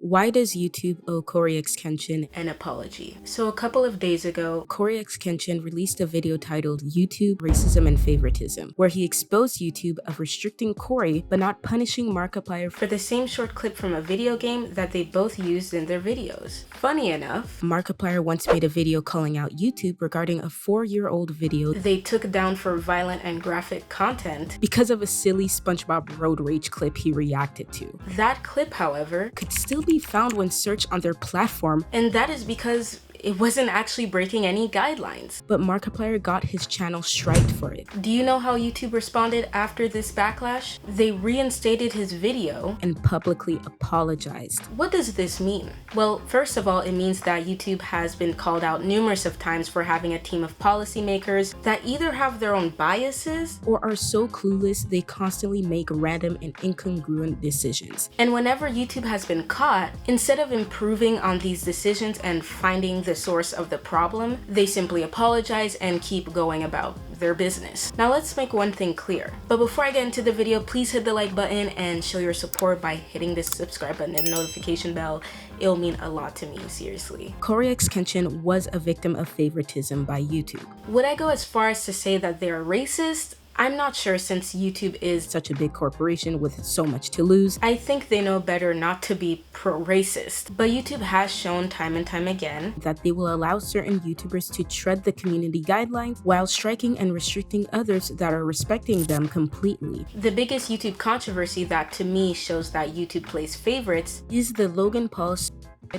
Why does YouTube owe coryxkenshin an apology? So a couple of days ago, coryxkenshin released a video titled YouTube, Racism and Favoritism, where he exposed YouTube of restricting Cory but not punishing Markiplier for the same short clip from a video game that they both used in their videos. Funny enough, Markiplier once made a video calling out YouTube regarding a 4-year-old video they took down for violent and graphic content because of a silly SpongeBob road rage clip he reacted to. That clip, however, could still be found when searched on their platform, and that is because it wasn't actually breaking any guidelines. But Markiplier got his channel striked for it. Do you know how YouTube responded after this backlash? They reinstated his video and publicly apologized. What does this mean? Well, first of all, it means that YouTube has been called out numerous of times for having a team of policymakers that either have their own biases or are so clueless they constantly make random and incongruent decisions. And whenever YouTube has been caught, instead of improving on these decisions and finding the source of the problem, they simply apologize and keep going about their business. Now let's make one thing clear. But before I get into the video, please hit the like button and show your support by hitting the subscribe button and notification bell. It'll mean a lot to me, seriously. coryxkenshin was a victim of favoritism by YouTube. Would I go as far as to say that they are racist? I'm not sure, since YouTube is such a big corporation with so much to lose. I think they know better not to be pro-racist. But YouTube has shown time and time again that they will allow certain YouTubers to tread the community guidelines while striking and restricting others that are respecting them completely. The biggest YouTube controversy that to me shows that YouTube plays favorites is the Logan Paul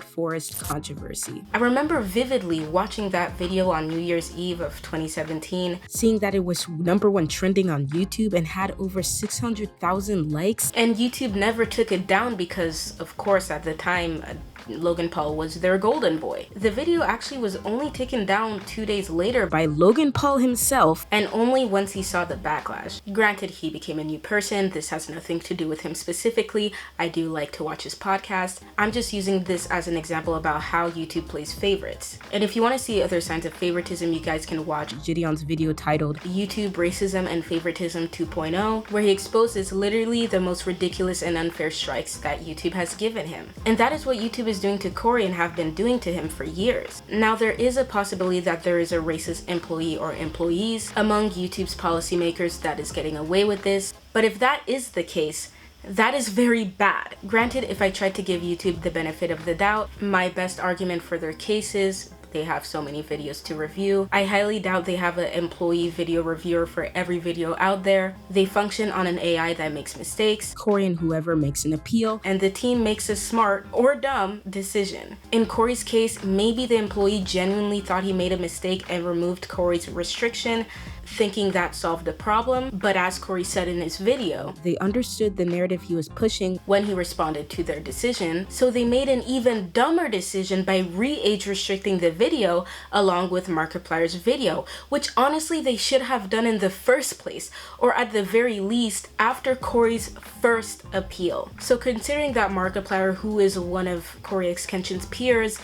forest controversy. I remember vividly watching that video on New Year's Eve of 2017, seeing that it was #1 trending on YouTube and had over 600,000 likes, and YouTube never took it down because, of course, at the time, Logan Paul was their golden boy. The video actually was only taken down 2 days later by Logan Paul himself, and only once he saw the backlash. Granted, he became a new person. This has nothing to do with him specifically. I do like to watch his podcast. I'm just using this as an example about how YouTube plays favorites. And if you want to see other signs of favoritism, you guys can watch Gideon's video titled YouTube, Racism and Favoritism 2.0, where he exposes literally the most ridiculous and unfair strikes that YouTube has given him. And that is what YouTube is doing to Cory and have been doing to him for years. Now, there is a possibility that there is a racist employee or employees among YouTube's policymakers that is getting away with this, but if that is the case, that is very bad. Granted, if I tried to give YouTube the benefit of the doubt, my best argument for their case is they have so many videos to review. I highly doubt they have an employee video reviewer for every video out there. They function on an AI that makes mistakes. Cory and whoever makes an appeal, and the team makes a smart or dumb decision. In Cory's case, maybe the employee genuinely thought he made a mistake and removed Cory's restriction, thinking that solved the problem, but as Cory said in his video, they understood the narrative he was pushing when he responded to their decision, so they made an even dumber decision by re-age restricting the video along with Markiplier's video, which honestly they should have done in the first place, or at the very least after Cory's first appeal. So considering that Markiplier, who is one of coryxkenshin's peers,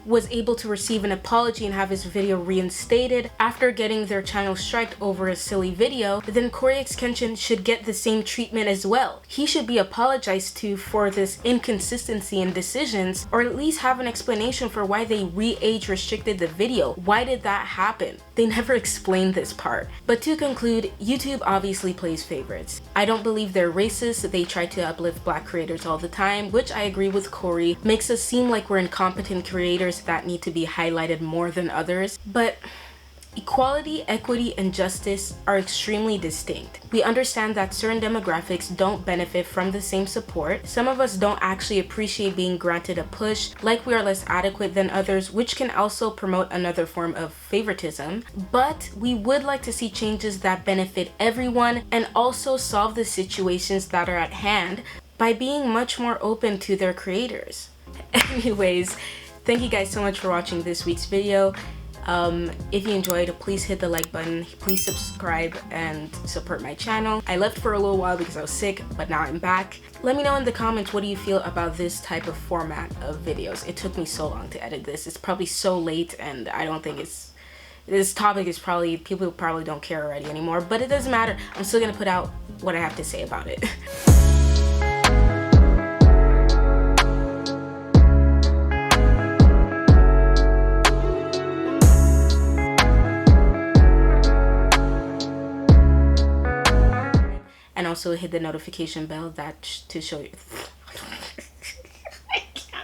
was able to receive an apology and have his video reinstated after getting their channel striked over a silly video, then coryxkenshin should get the same treatment as well. He should be apologized to for this inconsistency in decisions, or at least have an explanation for why they re-age restricted the video. Why did that happen? They never explained this part. But to conclude, YouTube obviously plays favorites. I don't believe they're racist. They try to uplift Black creators all the time, which I agree with Cory. Makes us seem like we're incompetent creators that need to be highlighted more than others. But equality, equity, and justice are extremely distinct. We understand that certain demographics don't benefit from the same support. Some of us don't actually appreciate being granted a push, like we are less adequate than others, which can also promote another form of favoritism. But we would like to see changes that benefit everyone and also solve the situations that are at hand by being much more open to their creators. Anyways, thank you guys so much for watching this week's video. If you enjoyed, please hit the like button, please subscribe and support my channel. I left for a little while because I was sick, but now I'm back. Let me know in the comments, what do you feel about this type of format of videos? It took me so long to edit this. It's probably so late, and I don't think this topic is probably, people probably don't care already anymore, but it doesn't matter. I'm still gonna put out what I have to say about it. also hit the notification bell to show you.